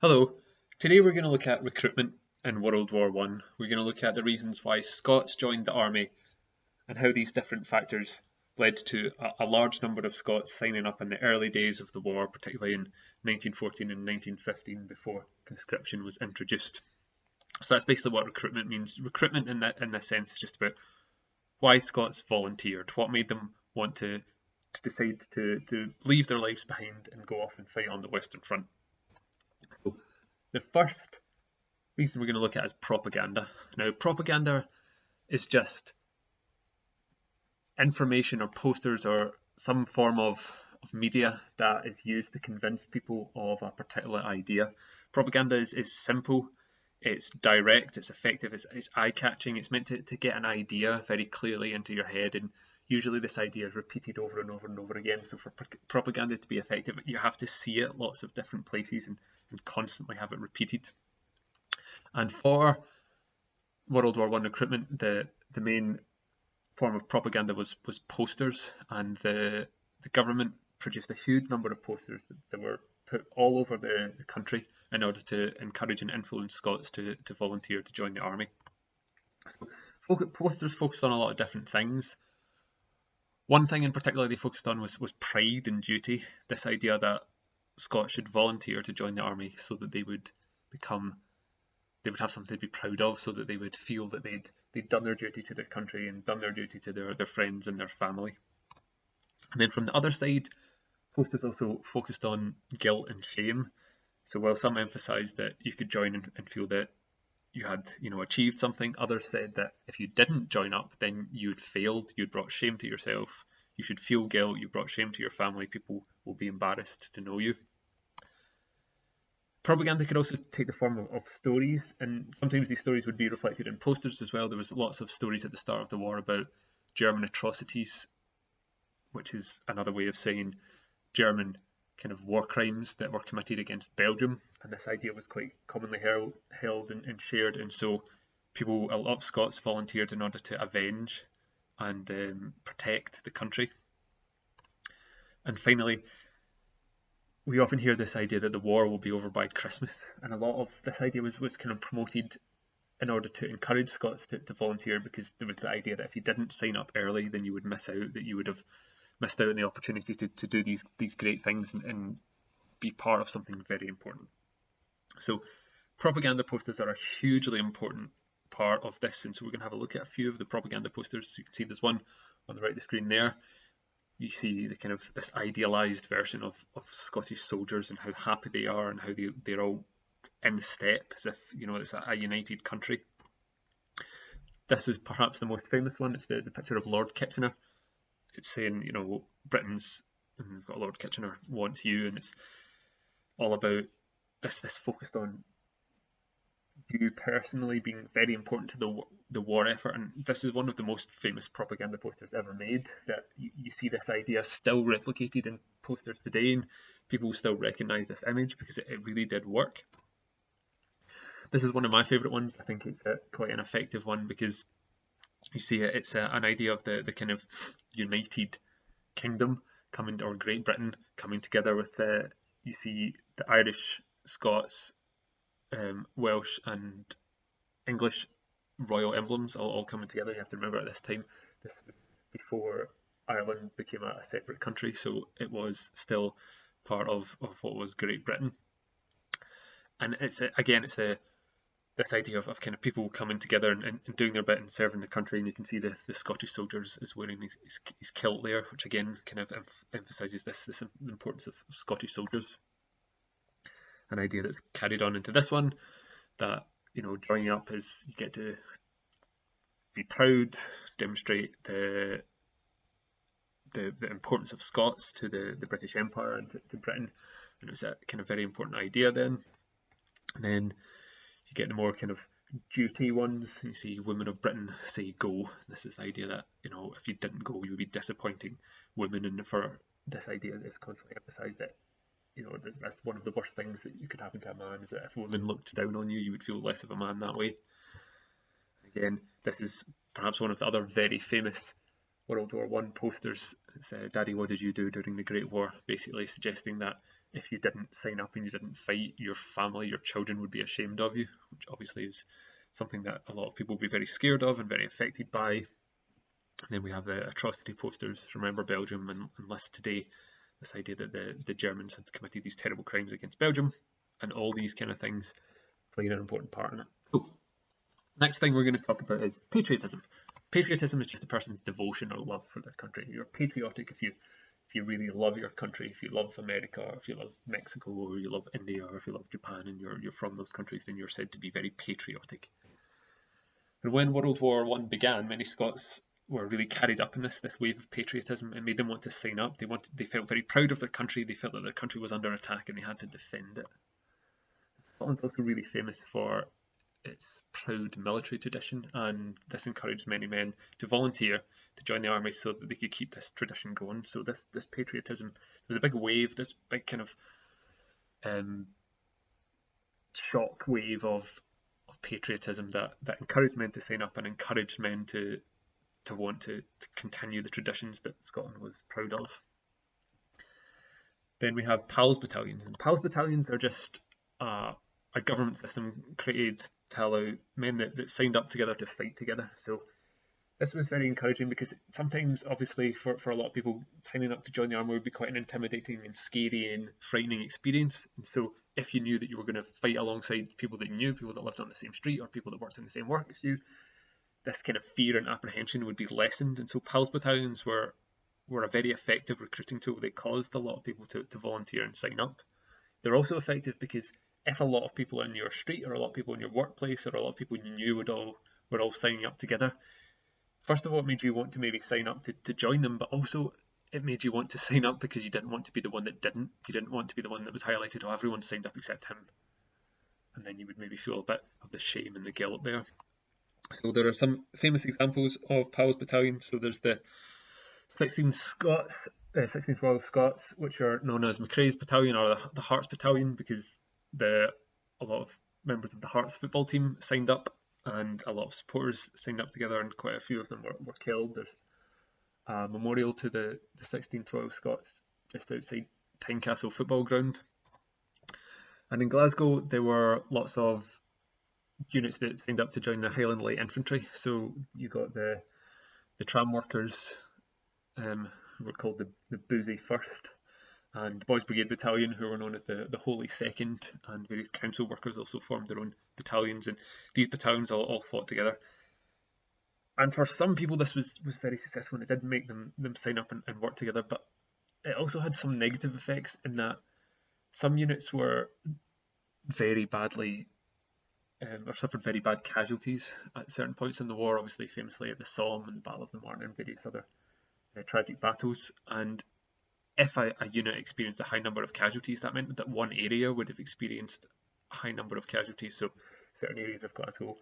Hello, today we're going to look at recruitment in World War One. We're going to look at the reasons why Scots joined the army and how these different factors led to a large number of Scots signing up in the early days of the war, particularly in 1914 and 1915 before conscription was introduced. So that's basically what recruitment means. Recruitment in this sense is just about why Scots volunteered, what made them want to decide to leave their lives behind and go off and fight on the Western Front. So the first reason we're going to look at is propaganda. Now, propaganda is just information or posters or some form of media that is used to convince people of a particular idea. Propaganda is simple, it's direct, it's effective, it's eye-catching, it's meant to get an idea very clearly into your head, and usually this idea is repeated over and over and over again. So for propaganda to be effective, you have to see it lots of different places and constantly have it repeated. And for World War One recruitment, the main form of propaganda was posters, and the government produced a huge number of posters that were put all over the country in order to encourage and influence Scots to volunteer to join the army. So posters focused on a lot of different things. One thing in particular they focused on was pride and duty, this idea that Scots should volunteer to join the army so that they would have something to be proud of, so that they would feel that they'd done their duty to their country and done their duty to their friends and their family. And then from the other side, posters also focused on guilt and shame. So while some emphasised that you could join and feel that you had achieved something, others said that if you didn't join up, then you had failed, you'd brought shame to yourself, you should feel guilt, you brought shame to your family, people will be embarrassed to know you. Propaganda could also take the form of stories, and sometimes these stories would be reflected in posters as well. There was lots of stories at the start of the war about German atrocities, which is another way of saying German kind of war crimes that were committed against Belgium, and this idea was quite commonly held and shared, and so a lot of Scots volunteered in order to avenge and protect the country. And finally, we often hear this idea that the war will be over by Christmas, and a lot of this idea was kind of promoted in order to encourage Scots to volunteer, because there was the idea that if you didn't sign up early, then you would miss out, that you would have missed out on the opportunity to do these great things and be part of something very important. So propaganda posters are a hugely important part of this, and so we're going to have a look at a few of the propaganda posters. You can see there's one on the right of the screen there. You see the kind of this idealized version of Scottish soldiers and how happy they are and how they're all in step, as if it's a united country. This is perhaps the most famous one. It's the picture of Lord Kitchener. It's saying, Britain's, and we've got Lord Kitchener wants you, and it's all about this focused on you personally being very important to the war effort. And this is one of the most famous propaganda posters ever made, that you see this idea still replicated in posters today, and people still recognise this image because it really did work. This is one of my favourite ones. I think it's quite an effective one because you see it's an idea of the kind of united kingdom coming, or Great Britain coming together with you see the Irish, Scots, Welsh and English royal emblems all coming together. You have to remember at this time, this was before Ireland became a separate country, so it was still part of what was Great Britain. And it's this idea of kind of people coming together and doing their bit and serving the country, and you can see the Scottish soldiers is wearing his kilt there, which again kind of emphasises this importance of Scottish soldiers. An idea that's carried on into this one, that joining up is you get to be proud, demonstrate the importance of Scots to the British Empire and to Britain, and it's a kind of very important idea then. And then you get the more kind of duty ones. You see women of Britain say go. This is the idea that if you didn't go, you would be disappointing women, and for this idea is constantly emphasised that that's one of the worst things that you could happen to a man, is that if a woman looked down on you, you would feel less of a man that way. Again, this is perhaps one of the other very famous World War One posters. It's Daddy, what did you do during the Great War? Basically suggesting that if you didn't sign up and you didn't fight, your family, your children would be ashamed of you, which obviously is something that a lot of people will be very scared of and very affected by. And then we have the atrocity posters, Remember Belgium and List Today, this idea that the Germans had committed these terrible crimes against Belgium, and all these kind of things played an important part in it. So, next thing we're going to talk about is patriotism. Patriotism is just a person's devotion or love for their country. You're patriotic if you really love your country, if you love America, or if you love Mexico, or you love India, or if you love Japan, and you're from those countries, then you're said to be very patriotic. And when World War I began, many Scots were really carried up in this wave of patriotism. It made them want to sign up. They felt very proud of their country. They felt that their country was under attack and they had to defend it. Scotland's also really famous for its proud military tradition, and this encouraged many men to volunteer to join the army so that they could keep this tradition going. So this patriotism, there's a big wave, this big kind of shock wave of patriotism that encouraged men to sign up and encouraged men to want to continue the traditions that Scotland was proud of. Then we have PALS battalions, and PALS battalions are just a government system created to allow men that signed up together to fight together. So this was very encouraging because sometimes, obviously, for a lot of people, signing up to join the army would be quite an intimidating and scary and frightening experience. And so if you knew that you were going to fight alongside people that you knew, people that lived on the same street or people that worked in the same work as you, this kind of fear and apprehension would be lessened. And so PALS battalions were a very effective recruiting tool. They caused a lot of people to volunteer and sign up. They're also effective because if a lot of people in your street or a lot of people in your workplace or a lot of people you knew were all signing up together, first of all, it made you want to maybe sign up to join them, but also it made you want to sign up because you didn't want to be the one that didn't. You didn't want to be the one that was highlighted, oh, everyone signed up except him. And then you would maybe feel a bit of the shame and the guilt there. So there are some famous examples of PALS battalions. So there's the 16th Royal Scots, which are known as McRae's Battalion or the Hearts Battalion, because a lot of members of the Hearts football team signed up and a lot of supporters signed up together, and quite a few of them were killed. There's a memorial to the 16th Royal Scots just outside Tynecastle football ground. And in Glasgow, there were lots of units that signed up to join the Highland Light Infantry. So you got the tram workers, who were called the Boozy First, and the Boys Brigade Battalion, who were known as the Holy Second, and various council workers also formed their own battalions, and these battalions all fought together. And for some people this was very successful, and it did make them sign up and work together, but it also had some negative effects in that some units were very badly or suffered very bad casualties at certain points in the war, obviously famously at the Somme and the Battle of the Marne and various other tragic battles. And if a unit experienced a high number of casualties, that meant that one area would have experienced a high number of casualties. So certain areas of Glasgow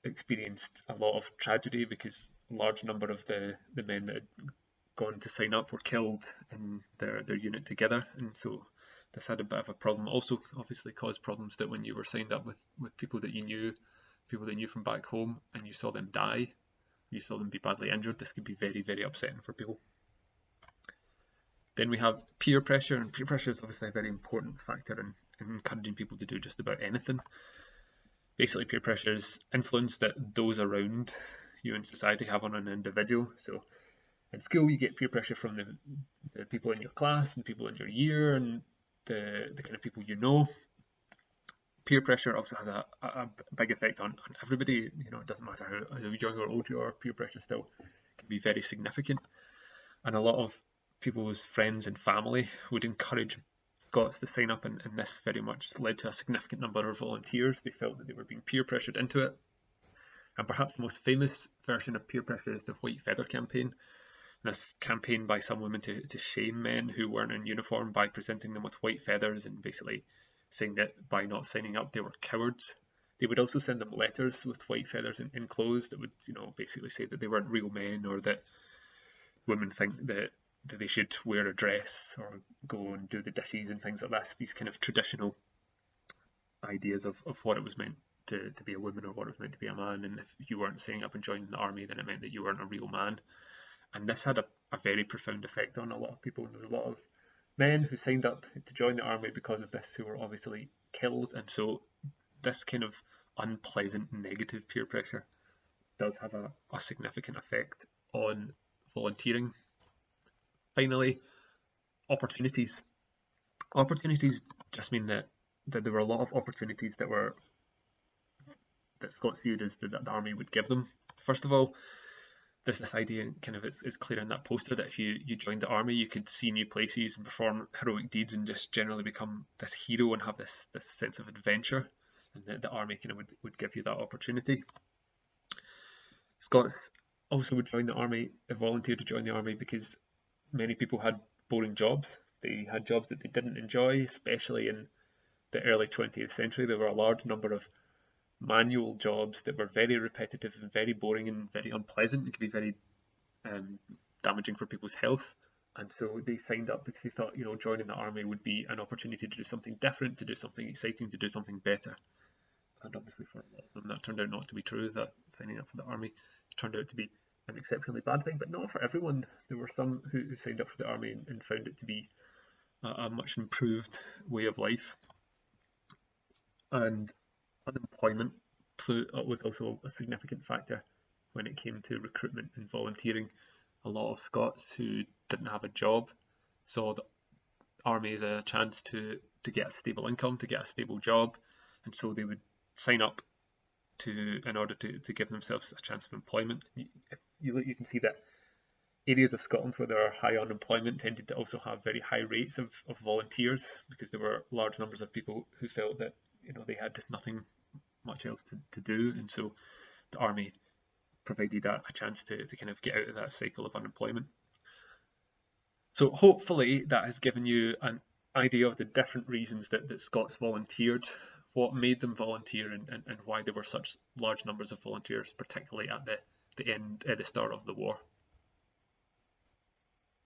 experienced a lot of tragedy because a large number of the men that had gone to sign up were killed in their unit together. And so this had a bit of a problem. Also obviously caused problems that when you were signed up with people that you knew from back home, and you saw them die, you saw them be badly injured, this could be very, very upsetting for people. Then we have peer pressure, and peer pressure is obviously a very important factor in encouraging people to do just about anything. Basically, peer pressure is influence that those around you in society have on an individual. So in school you get peer pressure from the people in your class and people in your year and the kind of people you know. Peer pressure also has a big effect on everybody. You know, it doesn't matter how young or old you are, peer pressure still can be very significant. And a lot of people's friends and family would encourage Scots to sign up, and this very much led to a significant number of volunteers. They felt that they were being peer pressured into it. And perhaps the most famous version of peer pressure is the White Feather campaign. This campaign by some women to shame men who weren't in uniform by presenting them with white feathers and basically saying that by not signing up they were cowards. They would also send them letters with white feathers enclosed that would, basically say that they weren't real men, or that women think that they should wear a dress or go and do the dishes and things like this. These kind of traditional ideas of what it was meant to be a woman or what it was meant to be a man. And if you weren't signing up and joining the army, then it meant that you weren't a real man. And this had a very profound effect on a lot of people. And there was a lot of men who signed up to join the army because of this who were obviously killed, and so this kind of unpleasant negative peer pressure does have a significant effect on volunteering. Finally, opportunities. Opportunities just mean that there were a lot of opportunities that Scots viewed as that the army would give them. First of all, there's this idea, kind of it's clear in that poster, that if you joined the army, you could see new places and perform heroic deeds and just generally become this hero and have this sense of adventure, and the army kind of would give you that opportunity. Scots also would join the army, volunteer to join the army, because many people had boring jobs. They had jobs that they didn't enjoy, especially in the early 20th century. There were a large number of manual jobs that were very repetitive and very boring and very unpleasant. It could be very damaging for people's health. And so they signed up because they thought, joining the army would be an opportunity to do something different, to do something exciting, to do something better. And obviously for a lot of them that turned out not to be true, that signing up for the army turned out to be an exceptionally bad thing, but not for everyone. There were some who signed up for the army and found it to be a much improved way of life. And unemployment was also a significant factor when it came to recruitment and volunteering. A lot of Scots who didn't have a job saw the army as a chance to get a stable income, to get a stable job, and so they would sign up in order to give themselves a chance of employment. You can see that areas of Scotland where there are high unemployment tended to also have very high rates of volunteers, because there were large numbers of people who felt that they had just nothing much else to do, and so the army provided a chance to kind of get out of that cycle of unemployment. So hopefully that has given you an idea of the different reasons that Scots volunteered, what made them volunteer, and why there were such large numbers of volunteers, particularly at the start of the war.